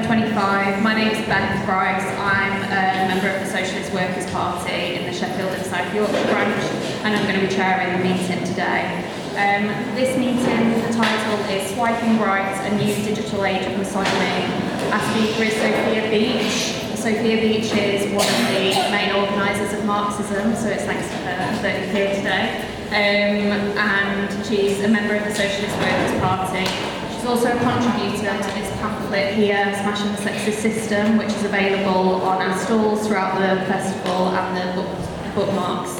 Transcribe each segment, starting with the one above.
2025. My name is Beth Bryce. I'm a member of the Socialist Workers' Party in the Sheffield and South Yorkshire branch, and I'm going to be chairing the meeting today. This meeting, the title is Swiping Right, a New Digital Age of Misogyny. Our speaker is Sophia Beach. Sophia Beach is one of the main organisers of Marxism, so it's thanks to her that you're here today. And she's a member of the Socialist Workers' Party. She's also a contributor to this pamphlet here, Smashing the Sexist System, which is available on our stalls throughout the festival and the bookmarks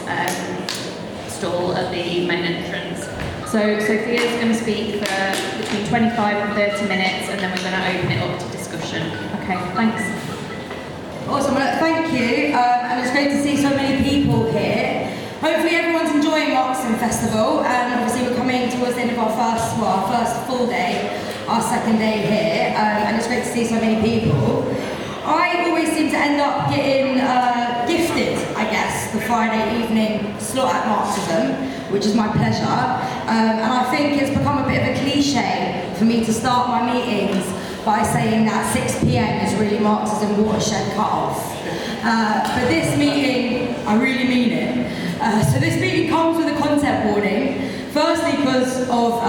stall at the main entrance. So Sophia's going to speak for between 25 and 30 minutes, and then we're going to open it up to discussion. Okay, thanks. Awesome, thank you, and it's great to see so many people here. Hopefully everyone's enjoying Marxism Festival, and obviously we're coming towards the end of our first full day, our second day here, and it's great to see so many people. I always seem to end up getting gifted, I guess, the Friday evening slot at Marxism, which is my pleasure, and I think it's become a bit of a cliche for me to start my meetings by saying that 6 p.m. is really Marxism watershed cut-off. But this meeting, I really mean it. So this meeting comes with a content warning, firstly because of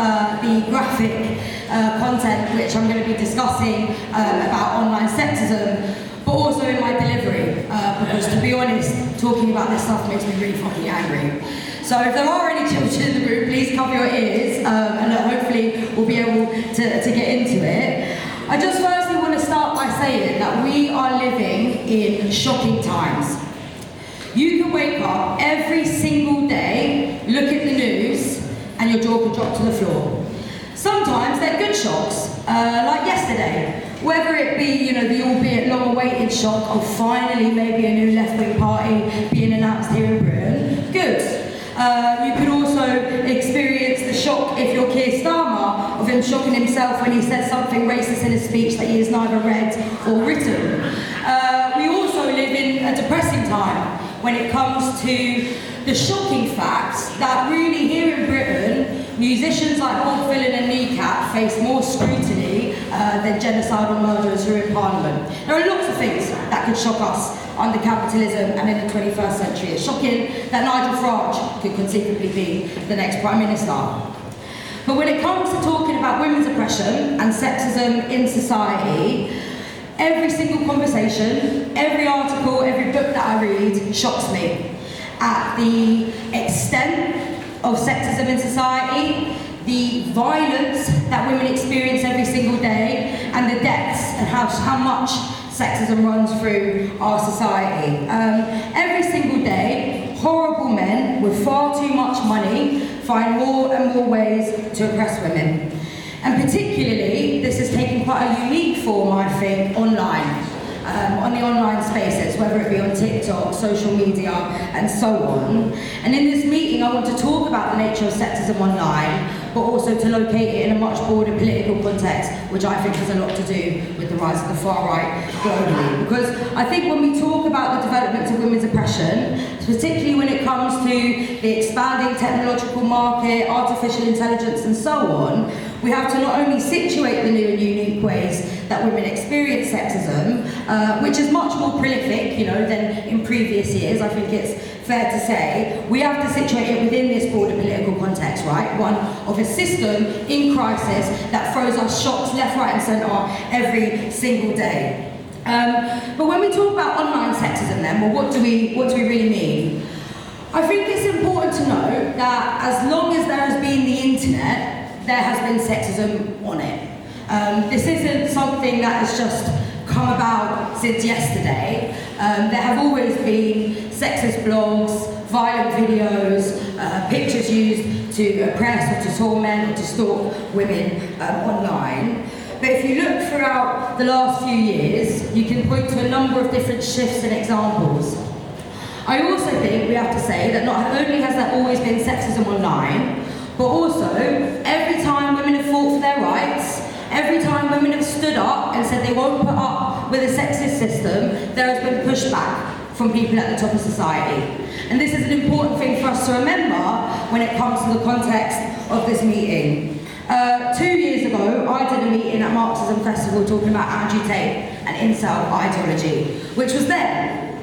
the graphic content which I'm going to be discussing about online sexism, but also in my delivery, because to be honest, talking about this stuff makes me really fucking angry. So if there are any children in the room, please cover your ears, and hopefully we'll be able to get into it. I just firstly want to start by saying that we are living in shocking times. You can wake up every single day, look at the news, and your jaw can drop to the floor. Sometimes they're good shocks, like yesterday. Whether it be, the albeit long-awaited shock of finally maybe a new left-wing party being announced here in Britain, good. You could also experience the shock if you're Keir Starmer, of him shocking himself when he said something racist in a speech that he has neither read or written. We also live in a depressing time when it comes to the shocking fact that really here in Britain, musicians like Bob Dylan and Kneecap face more scrutiny than genocidal murderers who are in Parliament. There are lots of things that could shock us under capitalism and in the 21st century. It's shocking that Nigel Farage could conceivably be the next Prime Minister. But when it comes to talking about women's oppression and sexism in society, every single conversation, every article, every book that I read shocks me at the extent of sexism in society, the violence that women experience every single day, and the depths and how much sexism runs through our society. Every single day, horrible men with far too much money find more and more ways to oppress women. And particularly, this is taking quite a unique form, I think, online. On the online spaces, whether it be on TikTok, social media, and so on. And in this meeting, I want to talk about the nature of sexism online, but also to locate it in a much broader political context, which I think has a lot to do with the rise of the far right globally. Because I think when we talk about the development of women's oppression, particularly when it comes to the expanding technological market, artificial intelligence, and so on, we have to not only situate the new and unique ways that women experience sexism, which is much more prolific, than in previous years, I think it's fair to say, we have to situate it within this broader political context, right? One of a system in crisis that throws us shocks left, right, and centre every single day. But when we talk about online sexism then, well, what do we really mean? I think it's important to note that as long as there has been the internet, there has been sexism on it. This isn't something that has just come about since yesterday. There have always been sexist blogs, violent videos, pictures used to oppress or to torment or to stalk women online. But if you look throughout the last few years, you can point to a number of different shifts and examples. I also think we have to say that not only has there always been sexism online, but also every time women have fought for their rights, every time women have stood up and said they won't put up with a sexist system, there has been pushback from people at the top of society. And this is an important thing for us to remember when it comes to the context of this meeting. 2 years ago, I did a meeting at Marxism Festival talking about Andrew Tate and incel ideology, which was then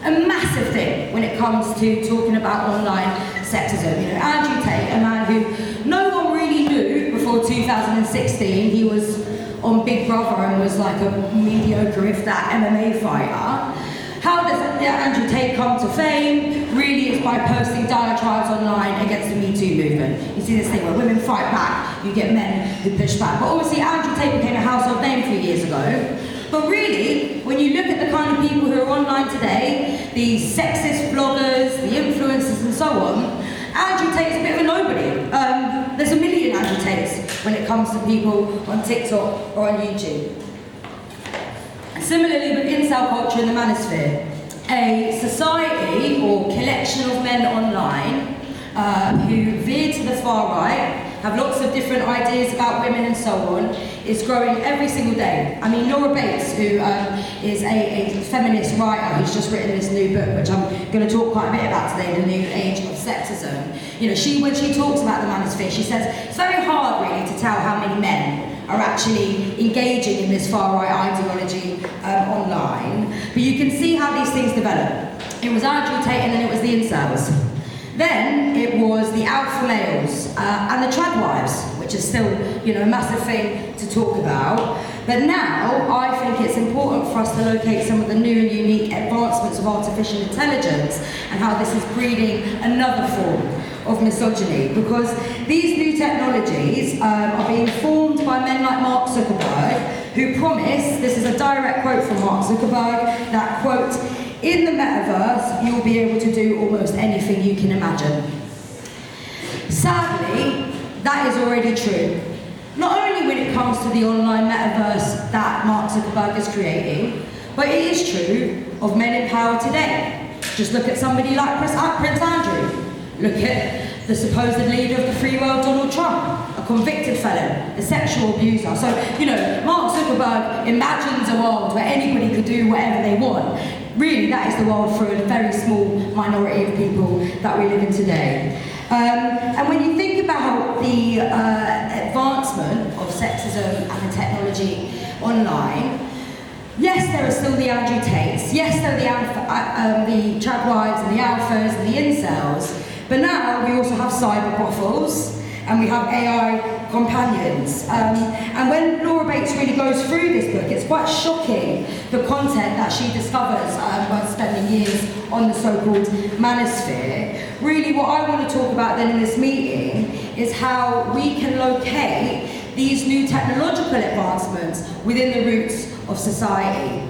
a massive thing when it comes to talking about online sexism. You know, Andrew Tate, a man who no one really knew before 2016. He was on Big Brother and was like a mediocre, if that, MMA fighter. How does Andrew Tate come to fame? Really, it's by posting diatribes online against the Me Too movement. You see this thing where women fight back, you get men who push back. But obviously, Andrew Tate became a household name a few years ago. But really, when you look at the kind of people who are online today, these sexist bloggers, the influencers and so on, Andrew Tate's a bit of a nobody. There's a million Andrew Tates when it comes to people on TikTok or on YouTube. Similarly with incel culture in the manosphere, a society or collection of men online who veer to the far right, have lots of different ideas about women and so on, is growing every single day. I mean, Laura Bates, who is a feminist writer who's just written this new book, which I'm going to talk quite a bit about today, The New Age of Sexism. You know, when she talks about the manosphere, she says it's very hard really to tell how many men are actually engaging in this far-right ideology online. But you can see how these things develop. It was Andrew Tate and then it was the incels. Then it was the alpha males and the trad wives, which is still, you know, a massive thing to talk about. But now I think it's important for us to locate some of the new and unique advancements of artificial intelligence and how this is breeding another form of misogyny, because these new technologies are being formed by men like Mark Zuckerberg, who promise, this is a direct quote from Mark Zuckerberg, that, quote, in the metaverse, you'll be able to do almost anything you can imagine. Sadly, that is already true. Not only when it comes to the online metaverse that Mark Zuckerberg is creating, but it is true of men in power today. Just look at somebody like Prince Andrew. Look at the supposed leader of the free world, Donald Trump, a convicted felon, a sexual abuser. So, you know, Mark Zuckerberg imagines a world where anybody could do whatever they want. Really, that is the world for a very small minority of people that we live in today. And when you think about the advancement of sexism and the technology online, yes, there are still the Andrew Tates, yes, there are the trad wives and the alphas and the incels, but now we also have cyber brothels and we have AI companions. And when Laura Bates really goes through this book, it's quite shocking the content that she discovers by spending years on the so-called manosphere. Really what I want to talk about then in this meeting is how we can locate these new technological advancements within the roots of society.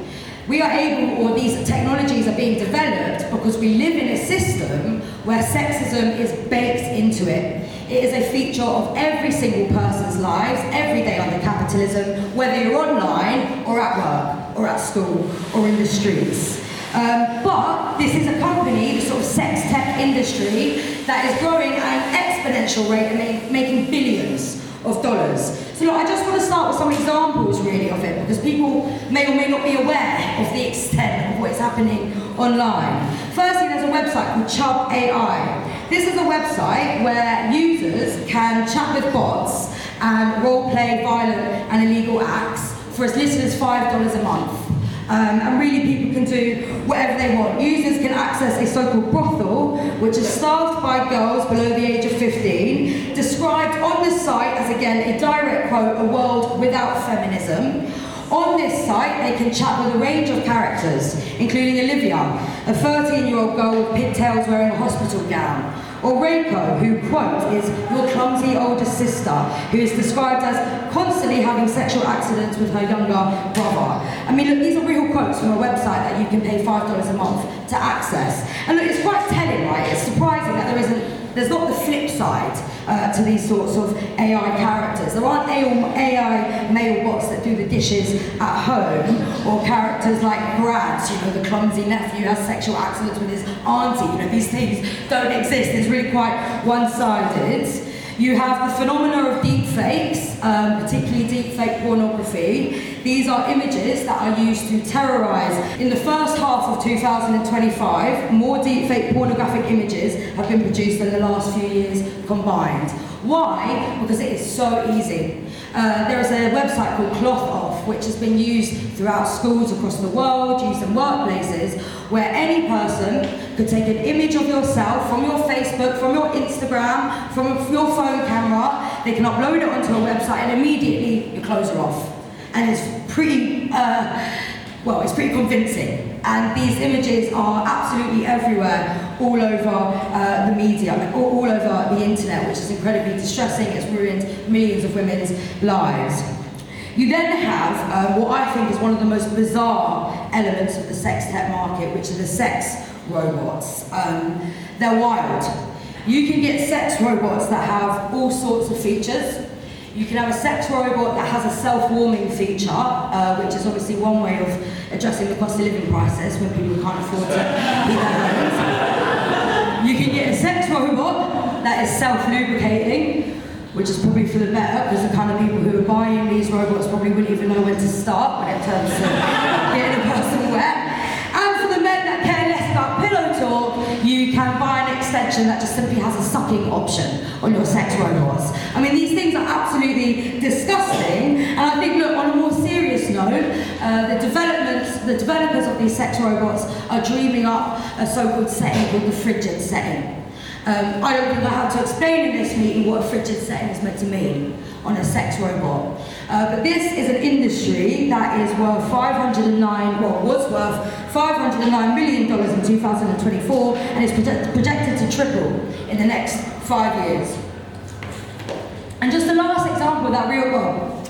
We are able, or these technologies are being developed because we live in a system where sexism is baked into it. It is a feature of every single person's lives, every day under capitalism, whether you're online or at work or at school or in the streets. But this is a company, the sort of sex tech industry, that is growing at an exponential rate and making billions of dollars. So look, I just want to start with some examples really of it, because people may or may not be aware of the extent of what is happening online. Firstly, there's a website called Chubb AI. This is a website where users can chat with bots and role-play violent and illegal acts for as little as $5 a month. And really people can do whatever they want. Users can access a so-called brothel, which is staffed by girls below the age of 15, described on the site as, again, a direct quote, a world without feminism. On this site, they can chat with a range of characters, including Olivia, a 13-year-old girl with pigtails wearing a hospital gown, or Reiko, who, quote, is your clumsy older sister, who is described as constantly having sexual accidents with her younger brother. I mean, look, these are real quotes from a website that you can pay $5 a month to access. And look, it's quite telling, right? It's surprising that there's not the flip side to these sorts of AI characters. There aren't AI male bots that do the dishes at home, or characters like Brad, you know, the clumsy nephew who has sexual accidents with his auntie. You know, these things don't exist. It's really quite one-sided. You have the phenomena of deepfakes, particularly deepfake pornography. These are images that are used to terrorise. In the first half of 2025, more deepfake pornographic images have been produced than the last few years combined. Why? Because it is so easy. There is a website called Cloth Off, which has been used throughout schools across the world, used in workplaces, where any person could take an image of yourself from your Facebook, from your Instagram, from your phone camera, they can upload it onto a website, and immediately your clothes are off. And it's pretty, it's pretty convincing. And these images are absolutely everywhere, all over the media, all over the internet, which is incredibly distressing. It's ruined millions of women's lives. You then have what I think is one of the most bizarre elements of the sex tech market, which are the sex robots. They're wild. You can get sex robots that have all sorts of features. You can have a sex robot that has a self-warming feature, which is obviously one way of addressing the cost of living crisis when people can't afford to heat their homes. You can get a sex robot that is self-lubricating, which is probably for the better, because the kind of people who are buying these robots probably wouldn't even know when to start when it comes to getting a person wet. And for the men that care less about pillow talk, you can buy an extension that just simply has a sucking option on your sex robots. I mean, these things are absolutely disgusting, and I think, look, on a more serious note, the developers of these sex robots are dreaming up a so-called setting called the frigid setting. I don't think I have to explain in this meeting what a frigid setting is meant to mean on a sex robot. But this is an industry that is worth was worth $509 million in 2024, and is projected to triple in the next 5 years. And just the last example of that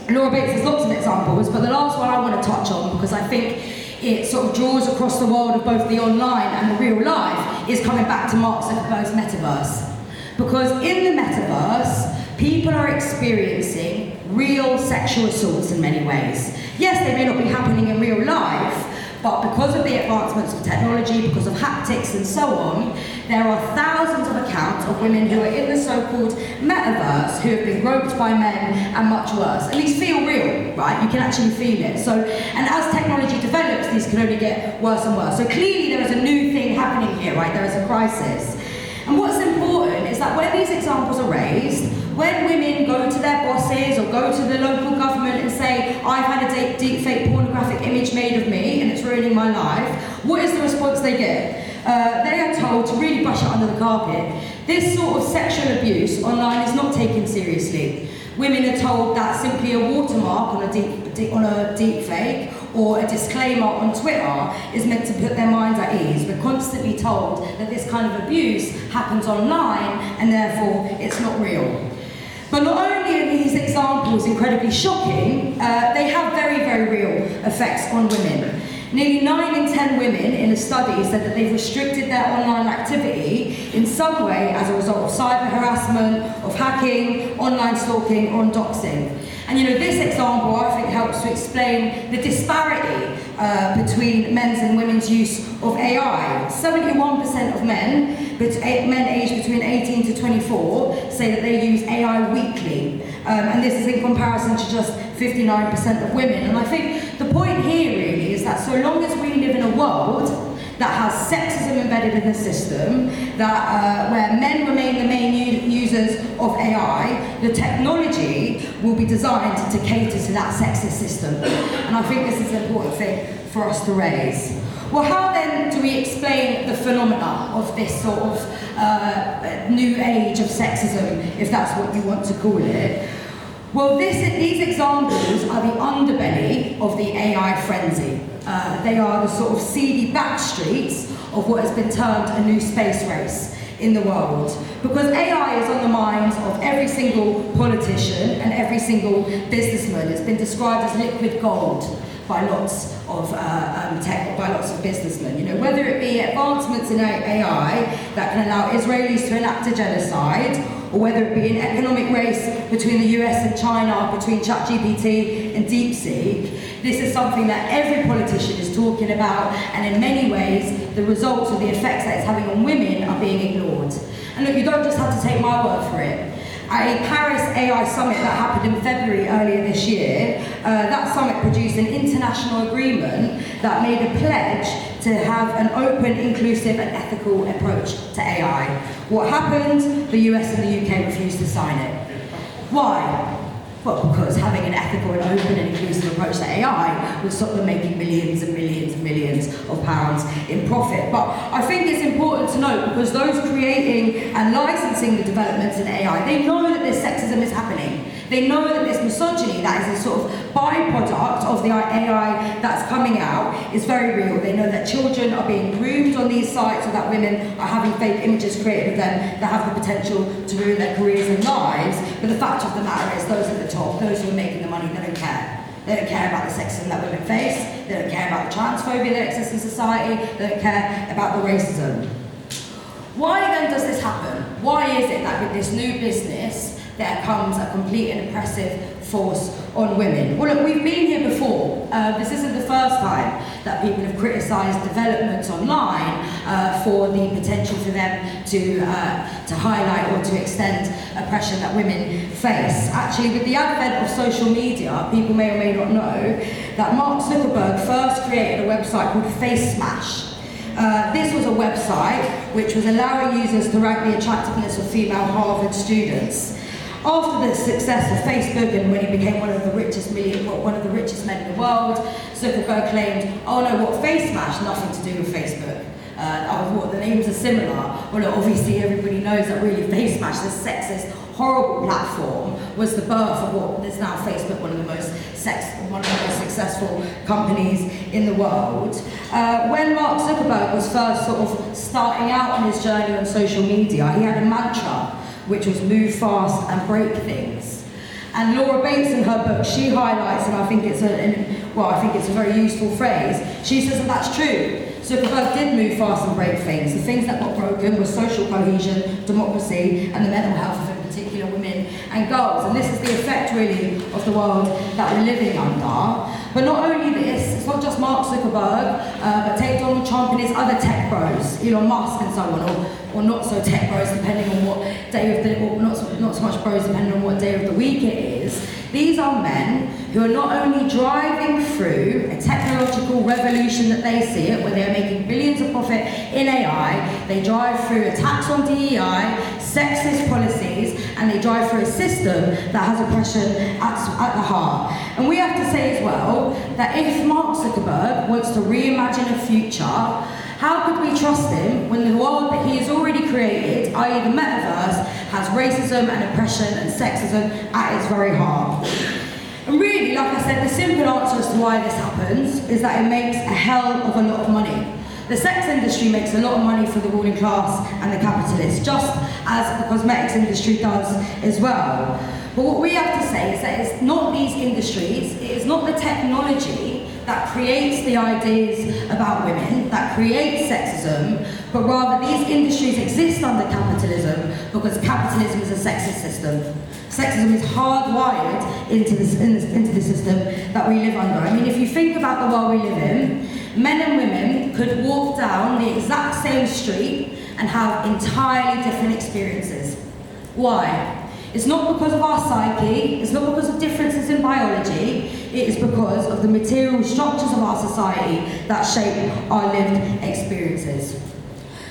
Laura Bates has lots of examples, but the last one I want to touch on, because I think it sort of draws across the world of both the online and the real life, is coming back to Mark Zuckerberg's metaverse. Because in the metaverse, people are experiencing real sexual assaults in many ways. Yes, they may not be happening in real life, but because of the advancements of technology, because of haptics and so on, there are thousands of accounts of women who are in the so-called metaverse who have been groped by men, and much worse. At least feel real, right? You can actually feel it. So, and as technology develops, these can only get worse and worse. So clearly there is a new thing happening here, right? There is a crisis. And what's important is that when these examples are raised, when women go to their bosses or go to the local government and say, I've had a deep fake pornographic image made of me and it's ruining my life, what is the response they get? They are told to really brush it under the carpet. This sort of sexual abuse online is not taken seriously. Women are told that simply a watermark on a deep fake or a disclaimer on Twitter is meant to put their minds at ease. We're constantly told that this kind of abuse happens online and therefore it's not real. But not only are these examples incredibly shocking, they have very, very real effects on women. Nearly 9 in 10 women in a study said that they've restricted their online activity in some way as a result of cyber harassment, of hacking, online stalking, or doxing. And this example, I think, helps to explain the disparity between men's and women's use of AI. 71% of men aged between 18 to 24, say that they use AI weekly. And this is in comparison to just 59% of women. And I think the point here really is that so long as we live in a world that has sexism embedded in the system, that where men remain the main users of AI, the technology will be designed to cater to that sexist system. And I think this is an important thing for us to raise. Well, how then do we explain the phenomena of this sort of new age of sexism, if that's what you want to call it? Well, these examples are the underbelly of the AI frenzy. They are the sort of seedy back streets of what has been termed a new space race in the world. Because AI is on the minds of every single politician and every single businessman. It's been described as liquid gold by lots of businessmen. Whether it be advancements in AI that can allow Israelis to enact a genocide, or whether it be an economic race between the US and China, between ChatGPT and DeepSeek, this is something that every politician is talking about, and in many ways, the results or the effects that it's having on women are being ignored. And look, you don't just have to take my word for it. At a Paris AI summit that happened in February earlier this year, that summit produced an international agreement that made a pledge to have an open, inclusive and ethical approach to AI. What happened? The US and the UK refused to sign it. Why? Well, because having an ethical and open and inclusive approach to AI will stop them making millions and millions and millions of pounds in profit. But I think it's important to note, because those creating and licensing the developments in AI, they know that this sexism is happening. They know that this misogyny that is a sort of byproduct of the AI that's coming out is very real. They know that children are being groomed on these sites, or that women are having fake images created of them that have the potential to ruin their careers and lives. But the fact of the matter is, those at the top, those who are making the money, they don't care. They don't care about the sexism that women face. They don't care about the transphobia that exists in society. They don't care about the racism. Why then does this happen? Why is it that with this new business, there comes a complete and oppressive force on women? Well, look, we've been here before. This isn't the first time that people have criticised developments online for the potential for them to highlight or to extend oppression that women face. Actually, with the advent of social media, people may or may not know that Mark Zuckerberg first created a website called Face Smash. This was a website which was allowing users to rank the attractiveness of female Harvard students. After the success of Facebook, and when he became one of the richest men in the world, Zuckerberg claimed, oh no, what, Face Smash? Nothing to do with Facebook. What, the names are similar. Well, look, obviously everybody knows that really Face Smash, this sexist, horrible platform, was the birth of what is now Facebook, one of the most successful companies in the world. When Mark Zuckerberg was first sort of starting out on his journey on social media, he had a mantra, which was move fast and break things. And Laura Bates, in her book, she highlights, and I think it's a very useful phrase, she says that that's true. Zuckerberg did move fast and break things. The things that got broken were social cohesion, democracy, and the mental health of, in particular, women and girls. And this is the effect, really, of the world that we're living under. But not only this, it's not just Mark Zuckerberg, but take Donald Trump and his other tech bros, Elon Musk and so on, or not so tech bros, depending on what day of the, or not so much bros, depending on what day of the week it is. These are men who are not only driving through a technological revolution that they see it, where they are making billions of profit in AI, they drive through attacks on DEI, sexist policies, and they drive through a system that has oppression at the heart. And we have to say as well that if Mark Zuckerberg wants to reimagine a future, how could we trust him when the world that he has already created, i.e. the metaverse, has racism and oppression and sexism at its very heart? And really, like I said, the simple answer as to why this happens is that it makes a hell of a lot of money. The sex industry makes a lot of money for the ruling class and the capitalists, just as the cosmetics industry does as well. But what we have to say is that it's not these industries, it is not the technology that creates the ideas about women, that creates sexism, but rather these industries exist under capitalism because capitalism is a sexist system. Sexism is hardwired into the system that we live under. I mean, if you think about the world we live in, men and women could walk down the exact same street and have entirely different experiences. Why? It's not because of our psyche, it's not because of differences in biology, it is because of the material structures of our society that shape our lived experiences.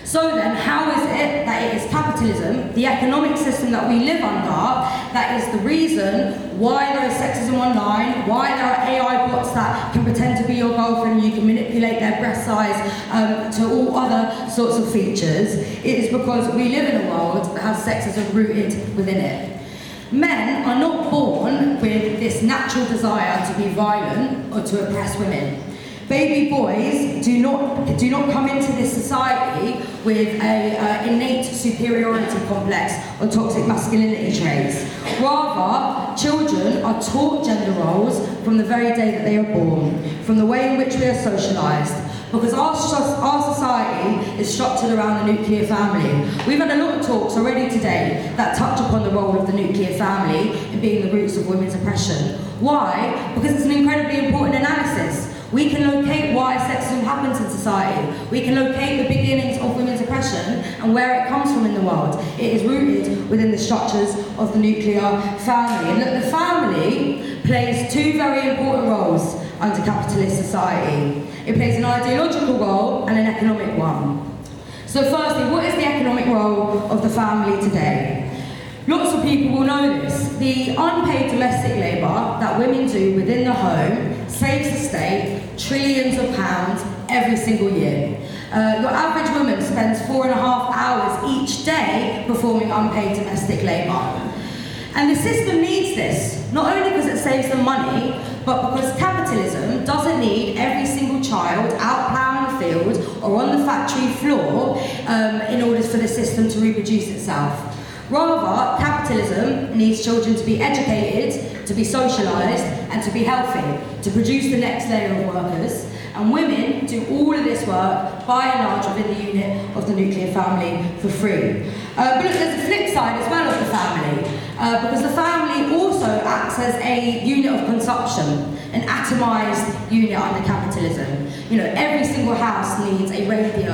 So then, how is it that it is capitalism, the economic system that we live under, that is the reason why there is sexism online, why there are AI bots that can pretend to be your girlfriend and you can manipulate their breast size to all other sorts of features? It is because we live in a world that has sexism rooted within it. Men are not born with this natural desire to be violent or to oppress women. Baby boys do not come into this society with an innate superiority complex or toxic masculinity traits. Rather, children are taught gender roles from the very day that they are born, from the way in which we are socialised. Because our society is structured around the nuclear family. We've had a lot of talks already today that touch upon the role of the nuclear family in being the roots of women's oppression. Why? Because it's an incredibly important analysis. We can locate why sexism happens in society. We can locate the beginnings of women's oppression and where it comes from in the world. It is rooted within the structures of the nuclear family. And that the family plays two very important roles under capitalist society. It plays an ideological role and an economic one. So firstly, what is the economic role of the family today? Lots of people will know this. The unpaid domestic labour that women do within the home saves the state trillions of pounds every single year. Your average woman spends 4.5 hours each day performing unpaid domestic labour. And the system needs this, not only because it saves them money, but because capitalism doesn't need every single child out ploughing the field or on the factory floor in order for the system to reproduce itself. Rather, capitalism needs children to be educated, to be socialised, and to be healthy, to produce the next layer of workers. And women do all of this work, by and large, within the unit of the nuclear family for free. But look, there's a flip side as well of the family, because the family also acts as a unit of consumption, an atomised unit under capitalism. You know, every single house needs a radio,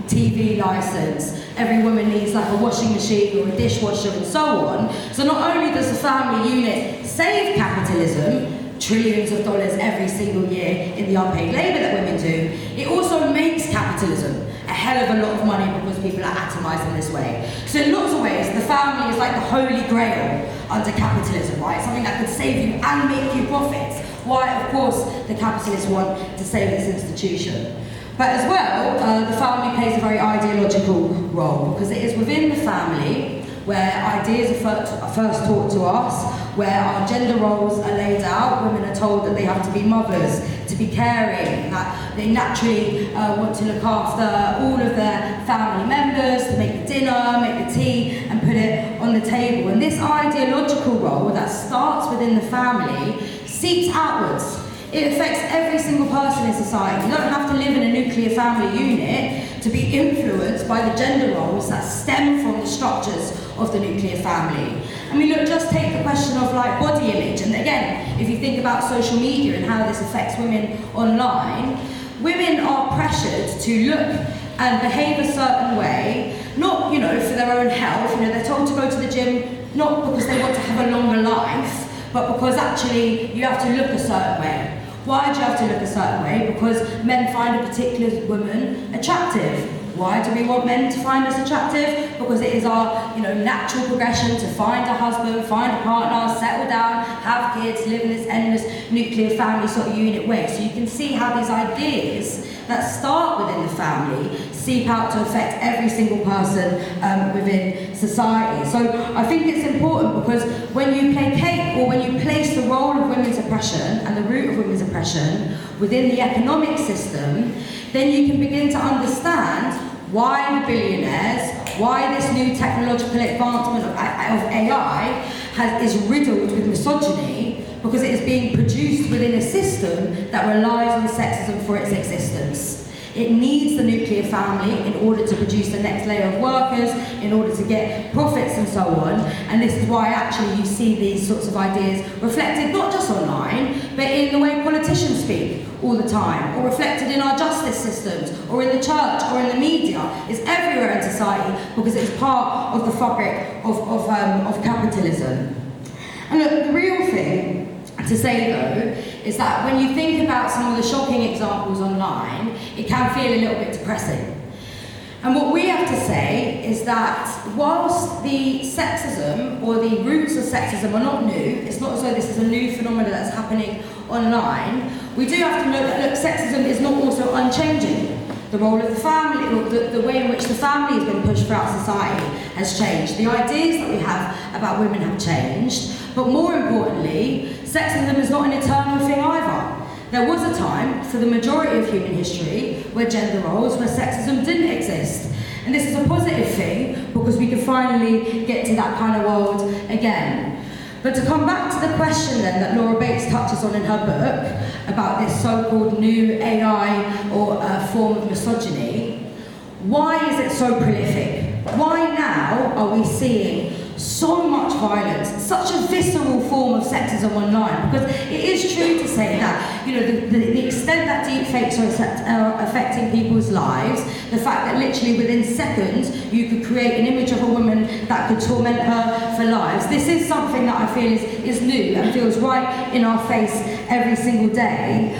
TV licence. Every woman needs like a washing machine or a dishwasher and so on. So not only does the family unit save capitalism, trillions of dollars every single year in the unpaid labour that women do, it also makes capitalism a hell of a lot of money because people are atomised in this way. So in lots of ways, the family is like the holy grail under capitalism, right? Something that could save you and make you profits. Why, of course, the capitalists want to save this institution. But as well, the family plays a very ideological role because it is within the family where ideas are first taught to us, where our gender roles are laid out. Women are told that they have to be mothers, to be caring, that they naturally want to look after all of their family members, to make the dinner, make the tea, and put it on the table. And this ideological role that starts within the family seeps outwards. It affects every single person in society. You don't have to live in a nuclear family unit to be influenced by the gender roles that stem from the structures of the nuclear family. I mean, look, just take the question of like body image. And again, if you think about social media and how this affects women online, women are pressured to look and behave a certain way, not, you know, for their own health. You know, they're told to go to the gym not because they want to have a longer life, but because actually you have to look a certain way. Why do you have to look a certain way? Because men find a particular woman attractive. Why do we want men to find us attractive? Because it is our, you know, natural progression to find a husband, find a partner, settle down, have kids, live in this endless nuclear family sort of unit way. So you can see how these ideas that start within the family seep out to affect every single person within society. So I think it's important because when you placate or when you place the role of women's oppression and the root of women's oppression within the economic system, then you can begin to understand why the billionaires, why this new technological advancement of AI is riddled with misogyny, because it is being produced within a system that relies on sexism for its existence. It needs the nuclear family in order to produce the next layer of workers, in order to get profits and so on. And this is why actually you see these sorts of ideas reflected not just online, but in the way politicians speak all the time, or reflected in our justice systems, or in the church, or in the media. It's everywhere in society because it's part of the fabric of capitalism. And look, the real thing to say though is that when you think about some of the shocking examples online, it can feel a little bit depressing. And what we have to say is that whilst the sexism or the roots of sexism are not new, it's not as though this is a new phenomenon that's happening online, we do have to note that look, sexism is not also unchanging. The role of the family, or the way in which the family has been pushed throughout society has changed. The ideas that we have about women have changed, but more importantly, sexism is not an eternal thing either. There was a time, for the majority of human history, where gender roles, where sexism didn't exist. And this is a positive thing, because we can finally get to that kind of world again. But to come back to the question then that Laura Bates touches on in her book, about this so-called new AI or form of misogyny, why is it so prolific? Why now are we seeing so much violence, such a visceral form of sexism online? Because it is true to say that, you know, the extent that deepfakes are affecting people's lives, the fact that literally within seconds you could create an image of a woman that could torment her for lives, this is something that I feel is new and feels right in our face every single day.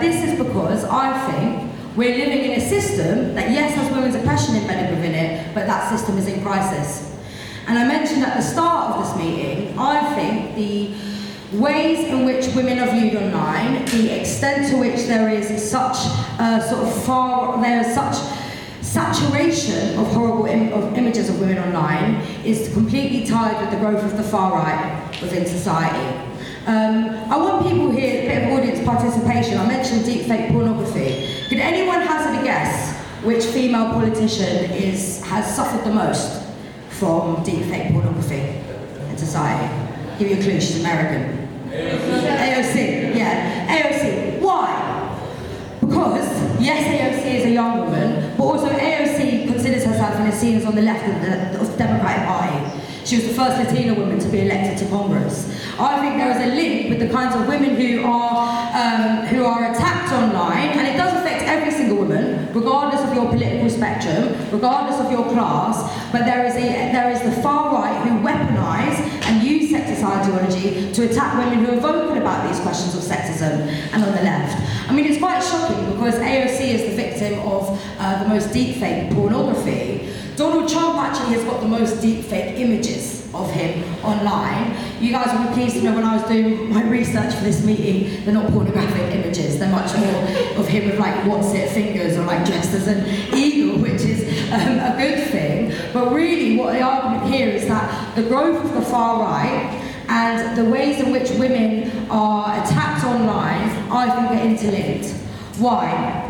This is because I think we're living in a system that, yes, has women's oppression embedded within it, but that system is in crisis. And I mentioned at the start of this meeting, I think the ways in which women are viewed online, the extent to which there is such such saturation of horrible images of women online is completely tied with the growth of the far right within society. I want people here, a bit of audience participation. I mentioned deepfake pornography. Could anyone hazard a guess which female politician has suffered the most from deepfake pornography in society? Give you a clue, she's American. AOC, yeah. AOC. Why? Because, yes, AOC is a young woman, but also AOC considers herself and is seen as on the left of the Democratic Party. She was the first Latina woman to be elected to Congress. I think there is a link with the kinds of women who are attacked online, and it does affect every single woman, regardless of your political spectrum, regardless of your class. But there is the far right who weaponise and use sexist ideology to attack women who are vocal about these questions of sexism, and on the left. I mean, it's quite shocking because AOC is the victim of the most deepfake pornography. Donald Trump actually has got the most deepfake images of him online. You guys will be pleased to know when I was doing my research for this meeting, they're not pornographic images, they're much more of him with like what's it fingers or like dressed as an eagle, which is a good thing. But really what the argument here is that the growth of the far right and the ways in which women are attacked online, I think are interlinked. Why?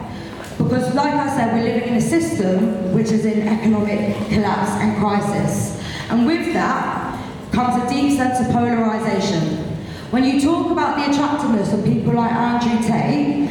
Because like I said, we're living in a system which is in economic collapse and crisis. And with that comes a deep sense of polarisation. When you talk about the attractiveness of people like Andrew Tate,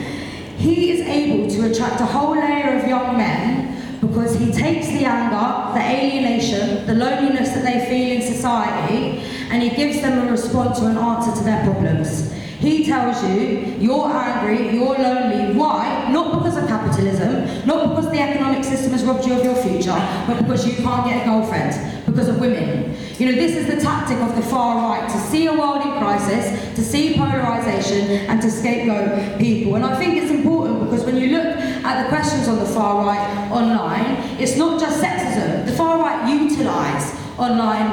he is able to attract a whole layer of young men because he takes the anger, the alienation, the loneliness that they feel in society, and he gives them a response or an answer to their problems. He tells you, you're angry, you're lonely. Why? Not because of capitalism, not because the economic system has robbed you of your future, but because you can't get a girlfriend, because of women. You know, this is the tactic of the far right, to see a world in crisis, to see polarisation, and to scapegoat people. And I think it's important because when you look at the questions on the far right online, it's not just sexism. The far right utilise online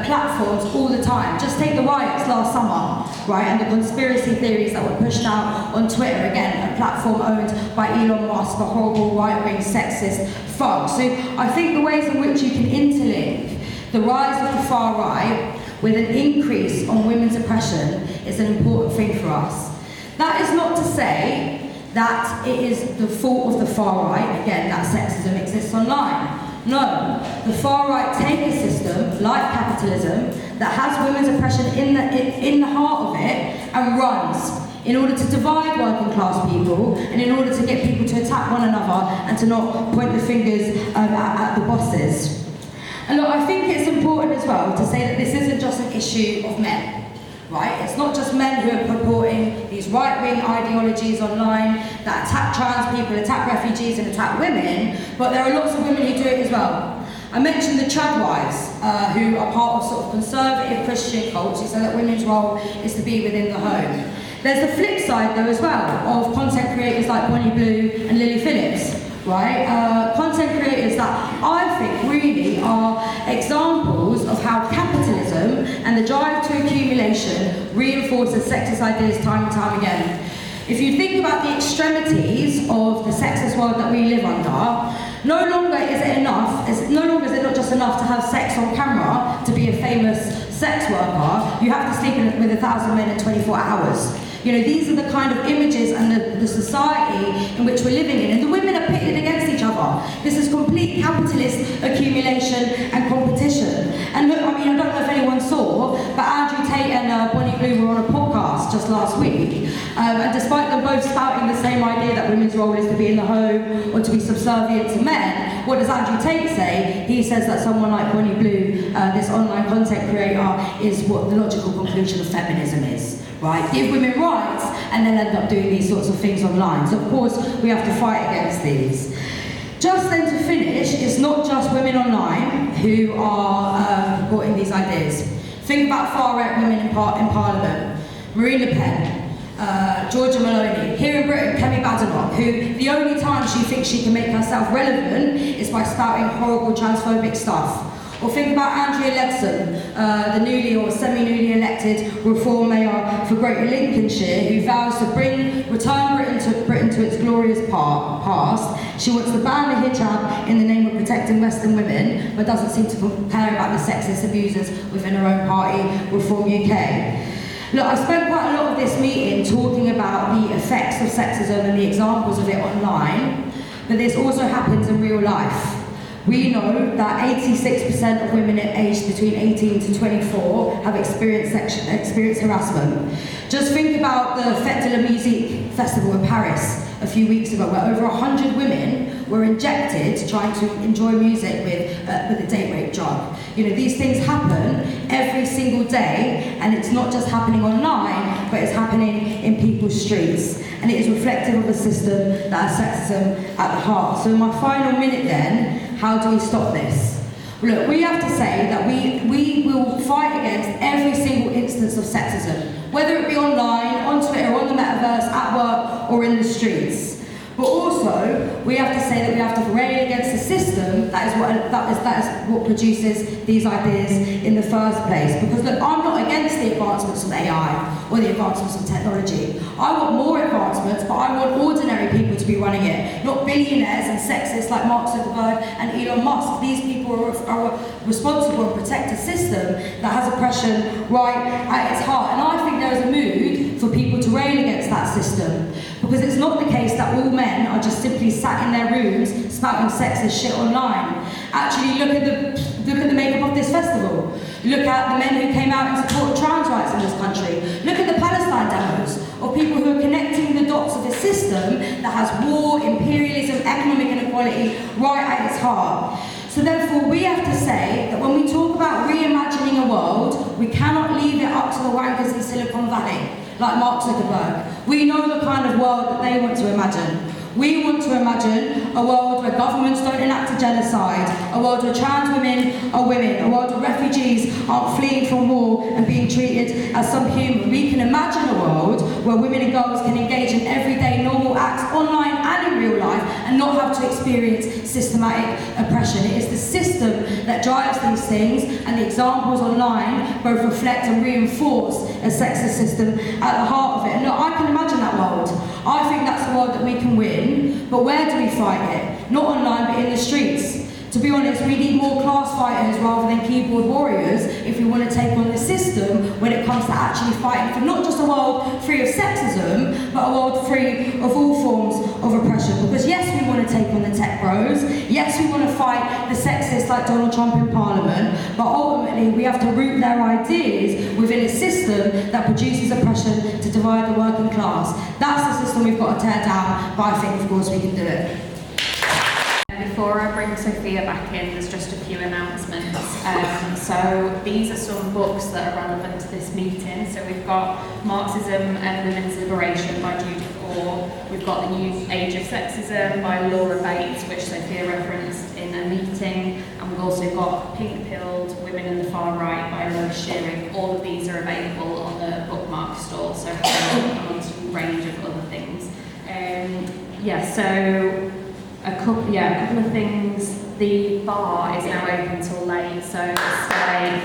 platforms all the time. Just take the riots last summer, right, and the conspiracy theories that were pushed out on Twitter, again, a platform owned by Elon Musk, a horrible right-wing sexist thug. So I think the ways in which you can interlink the rise of the far right with an increase on women's oppression is an important thing for us. That is not to say that it is the fault of the far right, again, that sexism exists online. No, the far right take a system like capitalism that has women's oppression in the heart of it and runs in order to divide working class people and in order to get people to attack one another and to not point the fingers at the bosses. And look, I think it's important as well to say that this isn't just an issue of men. Right? It's not just men who are purporting these right-wing ideologies online that attack trans people, attack refugees and attack women, but there are lots of women who do it as well. I mentioned the trad wives who are part of sort of conservative Christian cults who say that women's role is to be within the home. There's the flip side though as well of content creators like Bonnie Blue and Lily Phillips. Right? Content creators that I think really are examples of how capitalism and the drive to accumulation reinforces sexist ideas time and time again. If you think about the extremities of the sexist world that we live under, no longer is it not just enough to have sex on camera to be a famous sex worker. You have to sleep with 1,000 men in 24 hours. You know, these are the kind of images and the society in which we're living in. And the women are pitted against each other. This is complete capitalist accumulation and competition. And look, I mean, I don't know if anyone saw, but Andrew Tate and Bonnie Blue were on a podcast just last week. And despite them both spouting the same idea that women's role is to be in the home or to be subservient to men, what does Andrew Tate say? He says that someone like Bonnie Blue, this online content creator, is what the logical conclusion of feminism is. Right? Give women rights and then end up doing these sorts of things online. So of course we have to fight against these. Just then to finish, it's not just women online who are supporting these ideas. Think about far-right women in Parliament. Marine Le Pen, Georgia Maloney. Here in Britain, Kemi Badenoch, who the only time she thinks she can make herself relevant is by spouting horrible transphobic stuff. Or think about Andrea Leadsom, the newly or semi-newly elected Reform Mayor for Greater Lincolnshire, who vows to return Britain to its glorious past. She wants to ban the hijab in the name of protecting Western women, but doesn't seem to care about the sexist abusers within her own party, Reform UK. Look, I spent quite a lot of this meeting talking about the effects of sexism and the examples of it online, but this also happens in real life. We know that 86% of women aged between 18 to 24 have experienced harassment. Just think about the Fête de la Musique festival in Paris a few weeks ago, where over 100 women were injected trying to enjoy music with a date rape drug. You know, these things happen every single day, and it's not just happening online, but it's happening in people's streets. And it is reflective of a system that has sexism at the heart. So in my final minute then, how do we stop this? Look, we have to say that we will fight against every single instance of sexism, whether it be online, on Twitter, on the metaverse, at work, or in the streets. But also, we have to say that we have to rail against a system that is what produces these ideas in the first place. Because look, I'm not against the advancements of AI or the advancements of technology. I want more advancements, but I want ordinary people to be running it, not billionaires and sexists like Mark Zuckerberg and Elon Musk. These people are responsible and protect a system that has oppression right at its heart. And I think there is a mood for people to rail against that system. Because it's not the case that all men are just simply sat in their rooms spouting sexist shit online. Actually, look at the makeup of this festival. Look at the men who came out in support of trans rights in this country. Look at the Palestine demos of people who are connecting the dots of a system that has war, imperialism, economic inequality right at its heart. So therefore, we have to say that when we talk about reimagining a world, we cannot leave it up to the wankers in Silicon Valley, like Mark Zuckerberg. We know the kind of world that they want to imagine. We want to imagine a world where governments don't enact a genocide, a world where trans women are women, a world where refugees aren't fleeing from war and being treated as subhuman. We can imagine a world where women and girls can engage in everyday normal acts online and in real life and not have to experience systematic oppression. It is the system that drives these things, and the examples online both reflect and reinforce a sexist system at the heart of it. And look, I can imagine that world. I think that's the world that we can win, but where do we fight it? Not online, but in the streets. To be honest, we need more class fighters rather than keyboard warriors if we want to take on the system when it comes to actually fighting for not just a world free of sexism, but a world free of all forms of oppression. Because yes, we want to take on the tech bros, yes, we want to fight the sexists like Donald Trump in Parliament, but ultimately we have to root their ideas within a system that produces oppression to divide the working class. That's the system we've got to tear down, but I think of course we can do it. Before I bring Sophia back in, there's just a few announcements. So these are some books that are relevant to this meeting. So we've got Marxism and Women's Liberation by Judith Orr. We've got The New Age of Sexism by Laura Bates, which Sophia referenced in a meeting. And we've also got Pink Pilled, Women in the Far Right by Lois Shearing. All of these are available on the bookmark stall, so amongst a range of other things. A couple of things. The bar is now open till late, so stay.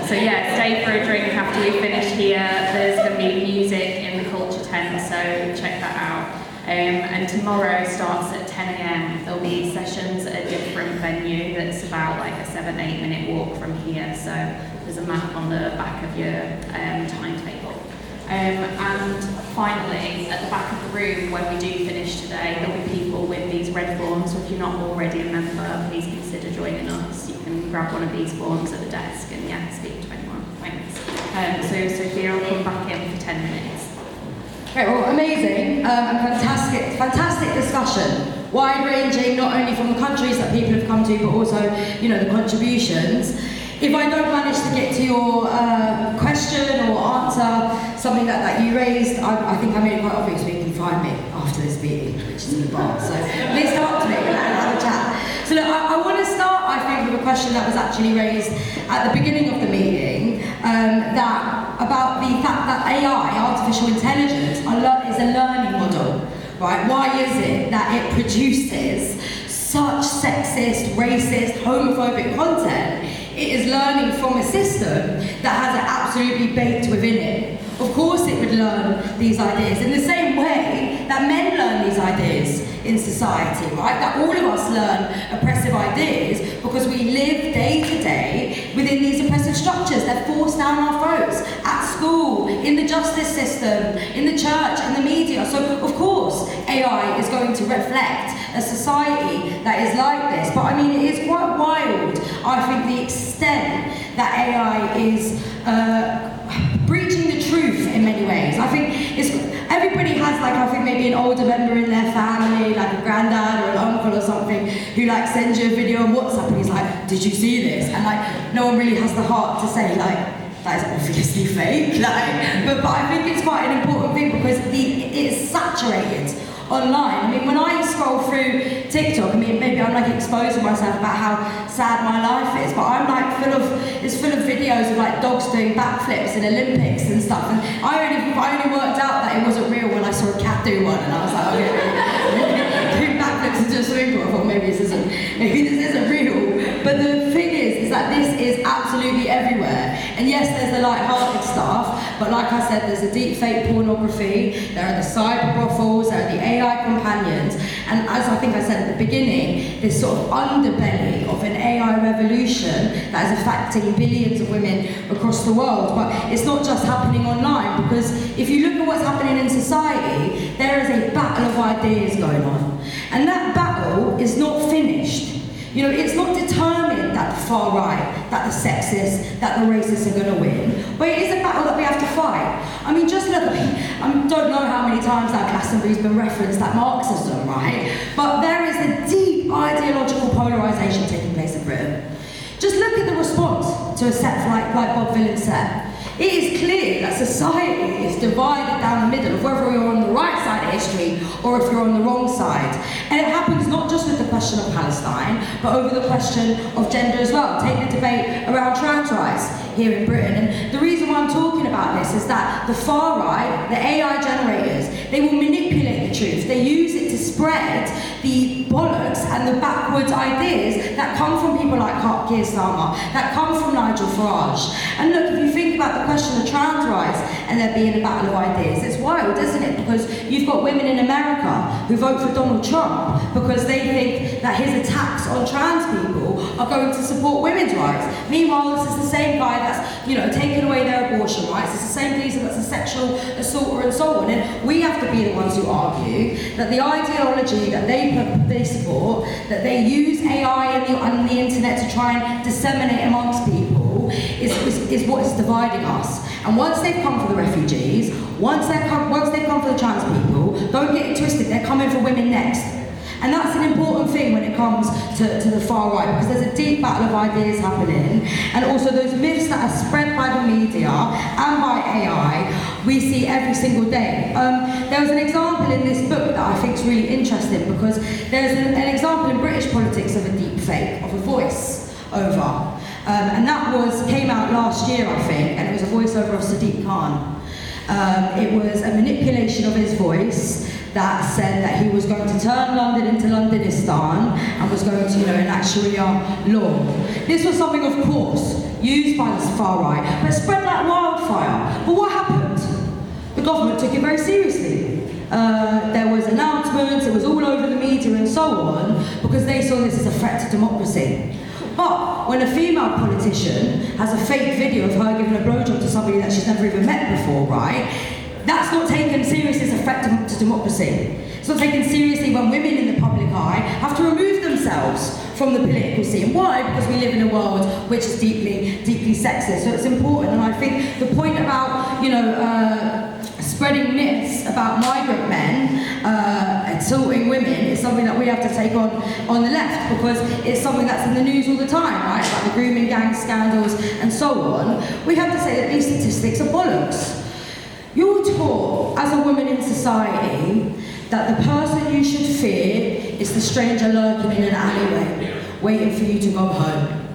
Stay for a drink after we finish here. There's going to be music in the culture tent, so check that out. And tomorrow starts at 10 a.m. There'll be sessions at a different venue that's about like a 7-8 minute walk from here. So there's a map on the back of your timetable. And finally, at the back of the room where we do finish today, there'll be people with these red forms. So if you're not already a member, please consider joining us. You can grab one of these forms at the desk and speak to anyone. Thanks. So Sophia will come back in for 10 minutes. Great, well, amazing and fantastic discussion. Wide-ranging, not only from the countries that people have come to, but also, the contributions. If I don't manage to get to your question or answer something that you raised, I think I made it quite obvious where you can find me after this meeting, which is in the bar. So please come up to me and have a chat. So look, I want to start, I think, with a question that was actually raised at the beginning of the meeting, about the fact that AI, artificial intelligence, is a learning model, right? Why is it that it produces such sexist, racist, homophobic content, it is learning from a system that has it absolutely baked within it. Of course it would learn these ideas in the same way that men learn these ideas in society, right? That all of us learn oppressive ideas because we live day to day within these oppressive structures. They're forced down our throats, at school, in the justice system, in the church, in the media. So of course AI is going to reflect a society that is like this. But I mean, it is quite wild, I think, the extent that AI is breaching the truth in many ways. I think everybody has, like, I think maybe an older member in their family, like a granddad or an uncle or something, who like sends you a video on WhatsApp and he's like, did you see this? And like, no one really has the heart to say like, that is obviously fake. Like, but I think it's quite an important thing because it's saturated online. I mean, when I scroll through TikTok, I mean, maybe I'm like exposing myself about how sad my life is, but I'm like it's full of videos of like dogs doing backflips in Olympics and stuff. And I only worked out that it wasn't real when I saw a cat do one, and I was like, okay, doing backflips into a swimming pool. I thought maybe this isn't real. But the thing is that this is absolutely everywhere. And yes, there's the light-hearted stuff, but like I said, there's the deep fake pornography, there are the cyber brothels, there are the AI companions, and as I think I said at the beginning, this sort of underbelly of an AI revolution that is affecting billions of women across the world. But it's not just happening online, because if you look at what's happening in society, there is a battle of ideas going on. And that battle is not finished. You know, it's not determined that the far right, that the sexists, that the racists are going to win, but it is a battle that we have to fight. I mean, just look, I don't know how many times that Glastonbury's been referenced, that Marxism, right? But there is a deep ideological polarisation taking place in Britain. Just look at the response to a set like Bob Vylan's set. It is clear that society is divided down the middle of whether you're on the right side of history or if you're on the wrong side. And it happens not just with the question of Palestine, but over the question of gender as well. Take the debate around trans rights here in Britain. And the reason why I'm talking about this is that the far right, the AI generators, they will manipulate the truth. They use it to spread the bollocks and the backwards ideas that come from people like Keir Starmer, that come from Nigel Farage. And look, if you think about the question of trans rights and there being a battle of ideas, it's wild, isn't it? Because you've got women in America who vote for Donald Trump because they think that his attacks on trans people are going to support women's rights. Meanwhile, this is the same guy that's, you know, taken away their abortion rights. It's the same reason that's a sexual assaulter and so on. And we have to be the ones who argue that the ideology that they support, that they use AI and the internet to try and disseminate amongst people, is what is dividing us. And once they've come for the refugees, once they've come for the trans people, don't get it twisted, they're coming for women next. And that's an important thing when it comes to the far right, because there's a deep battle of ideas happening, and also those myths that are spread by the media and by AI, we see every single day. There was an example in this book that I think is really interesting, because there's an example in British politics of a deep fake, of a voice over. And that came out last year, I think, and it was a voiceover of Sadiq Khan. It was a manipulation of his voice that said that he was going to turn London into Londonistan and was going to, enact Sharia law. This was something, of course, used by the far right, but spread like wildfire. But what happened? The government took it very seriously. There was announcements, it was all over the media and so on, because they saw this as a threat to democracy. But when a female politician has a fake video of her giving a blowjob to somebody that she's never even met before, right? That's not taken seriously as a threat to democracy. It's not taken seriously when women in the public eye have to remove themselves from the political scene. Why? Because we live in a world which is deeply, deeply sexist. So it's important, and I think the point about, spreading myths about migrant men assaulting women is something that we have to take on the left, because it's something that's in the news all the time, right? Like the grooming gang scandals and so on. We have to say that these statistics are bollocks. You're taught as a woman in society that the person you should fear is the stranger lurking in an alleyway, waiting for you to go home.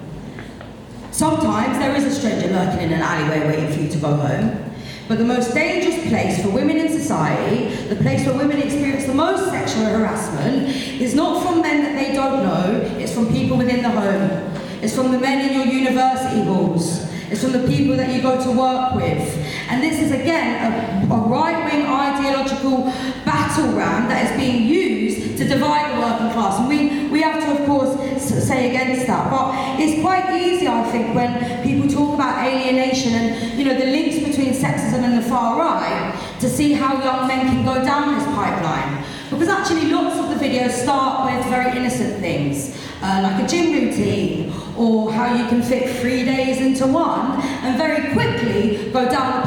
Sometimes there is a stranger lurking in an alleyway waiting for you to go home. But the most dangerous place for women in society the place where women experience the most sexual harassment, is not from men that they don't know, it's from people within the home. It's from the men in your university halls. It's from the people that you go to work with. And this is, again, a right-wing ideological battleground that is being used to divide the working class. And we have to, of course, say against that. But it's quite easy, I think, when people talk about alienation and, the links between sexism and the far right, to see how young men can go down this pipeline. Because actually lots of the videos start with very innocent things, like a gym routine, or how you can fit 3 days into one, and very quickly go down the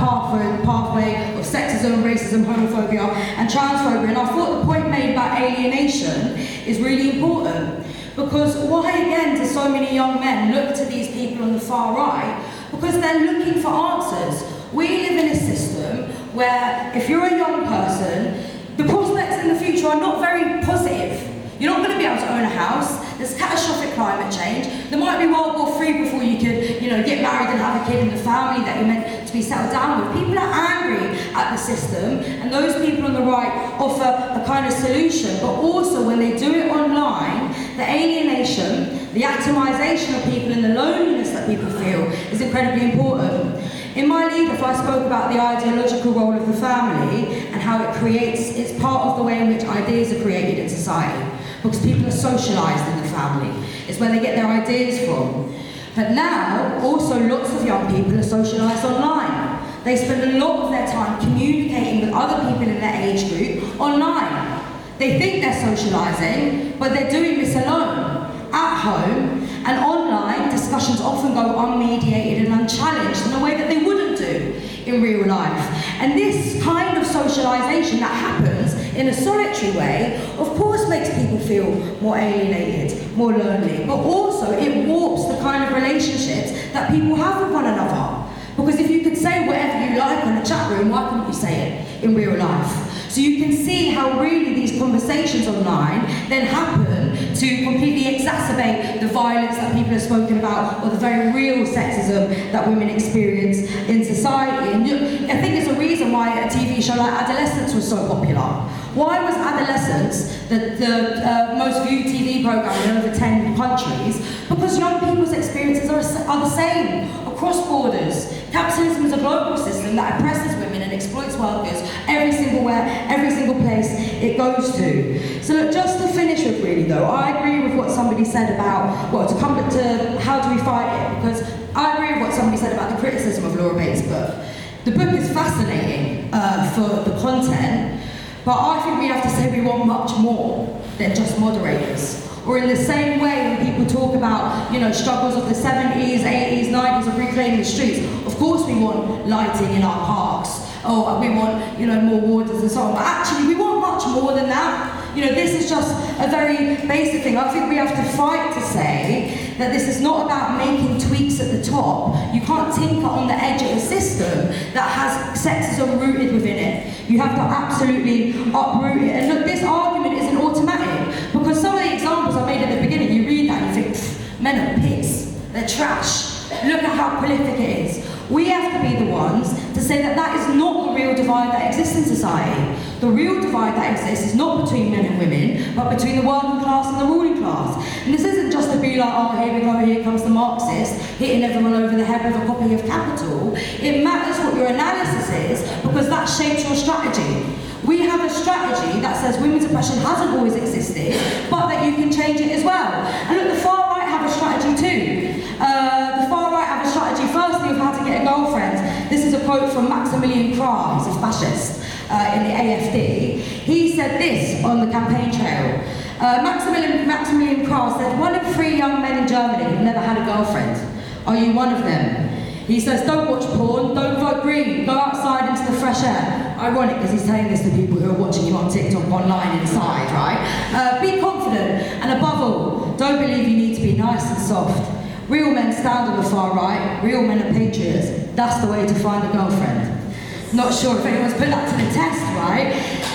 pathway of sexism, racism, homophobia, and transphobia. And I thought the point made about alienation is really important. Because why, again, do so many young men look to these people on the far right? Because they're looking for answers. We live in a system where if you're a young person, the prospects in the future are not very positive. You're not going to be able to own a house. There's catastrophic climate change. There might be World War III before you could, get married and have a kid in the family that you're meant to be settled down with. People are angry at the system, and those people on the right offer a kind of solution. But also, when they do it online, the alienation, the atomization of people, and the loneliness that people feel is incredibly important. In my lead-off, I spoke about the ideological role of the family and how it's part of the way in which ideas are created in society. Because people are socialised in the family. It's where they get their ideas from. But now, also lots of young people are socialised online. They spend a lot of their time communicating with other people in their age group online. They think they're socialising, but they're doing this alone, at home, and online discussions often go unmediated and unchallenged in a way that they wouldn't do in real life. And this kind of socialisation that happens in a solitary way, of course, makes people feel more alienated, more lonely, but also it warps the kind of relationships that people have with one another. Because if you could say whatever you like on a chat room, why couldn't you say it in real life? So you can see how really these conversations online then happen to completely exacerbate the violence that people have spoken about, or the very real sexism that women experience in society. And I think it's a reason why a TV show like Adolescence was so popular. Why was Adolescence the most viewed TV program in over 10 countries? Because young people's experiences are the same across borders. Capitalism is a global system that oppresses women and exploits workers every single place it goes to. So look, just to finish with really though, I agree with what somebody said about, to come back to how do we fight it, because I agree with what somebody said about the criticism of Laura Bates' book. The book is fascinating for the content, but I think we have to say we want much more than just moderators. Or in the same way when people talk about, struggles of the 70s, 80s, 90s of reclaiming the streets, of course we want lighting in our parks, or we want, more waters and so on, but actually we want much more than that. This is just a very basic thing. I think we have to fight to say that this is not about making tweaks at the top. You can't tinker on the edge of a system that has sexism rooted within it. You have to absolutely uproot it. And look, this argument isn't automatic, because some of the examples I made at the beginning, you read that and you think, men are pigs, they're trash. Look at how prolific it is. We have to be the ones to say that that is not the real divide that exists in society. The real divide that exists is not between men and women, but between the working class and the ruling class. And this isn't just to be like, oh, here we go, here comes the Marxist, hitting everyone over the head with a copy of Capital. It matters what your analysis is, because that shapes your strategy. We have a strategy that says women's oppression hasn't always existed, but that you can change it as well. And look, the far right have a strategy too. The far right have a strategy, firstly, of how to get a girlfriend. This is a quote from Maximilian Krah, he's a fascist in the AfD. He said this on the campaign trail. Maximilian Krah said, 1 in 3 young men in Germany have never had a girlfriend. Are you one of them? He says, don't watch porn, don't vote green, go outside into the fresh air. Ironic, because he's saying this to people who are watching you on TikTok online inside, right? Be confident, and above all, don't believe you need to be nice and soft. Real men stand on the far right, real men are patriots. That's the way to find a girlfriend. Not sure if anyone's put that to the test, right?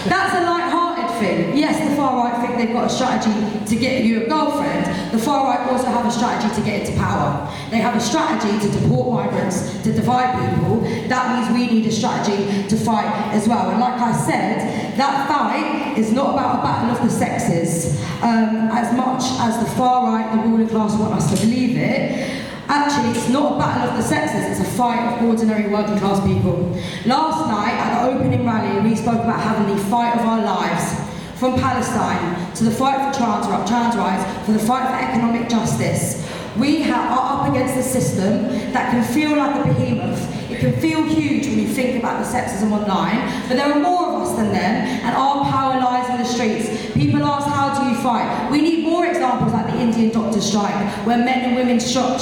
That's a light-hearted thing. Yes, the far right think they've got a strategy to get you a girlfriend. The far right also have a strategy to get into power. They have a strategy to deport migrants, to divide people. That means we need a strategy to fight as well. And like I said, that fight is not about a battle of the sexes, as much as the far right, the ruling class, want us to believe it. Actually, it's not a battle of the sexes, it's a fight of ordinary working class people. Last night, at the opening rally, we spoke about having the fight of our lives. From Palestine, to the fight for trans rights, for the fight for economic justice. We are up against a system that can feel like a behemoth. It can feel huge when you think about the sexism online, but there are more of us than them, and our power lies in the streets. People ask, how do you fight? We need more examples like the Indian doctors' strike, where men and women struck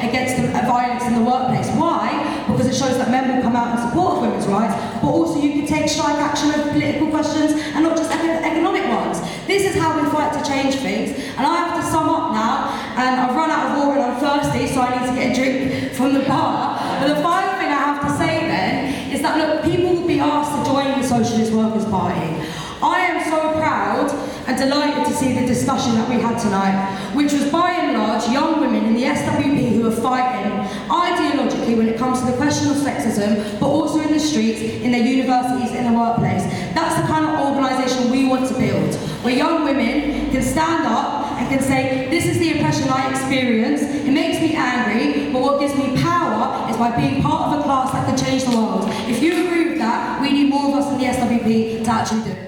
against the violence in the workplace. Why? Because it shows that men will come out in support of women's rights, but also you can take strike action over political questions and not just economic ones. This is how we fight to change things, and I have to sum up now, and I've run out of water and I'm thirsty, so I need to get a drink from the bar. But the final thing I have to say then is that, look, people will be asked to join the Socialist Workers' Party. I am so proud and delighted to see the discussion that we had tonight, which was by and large young women in the SWP who are fighting ideologically when it comes to the question of sexism, but also in the streets, in their universities, in the workplace. That's the kind of organisation we want to build, where young women can stand up and can say, this is the oppression I experience, it makes me angry, but what gives me power is by being part of a class that can change the world. If you agree with that, we need more of us in the SWP to actually do it.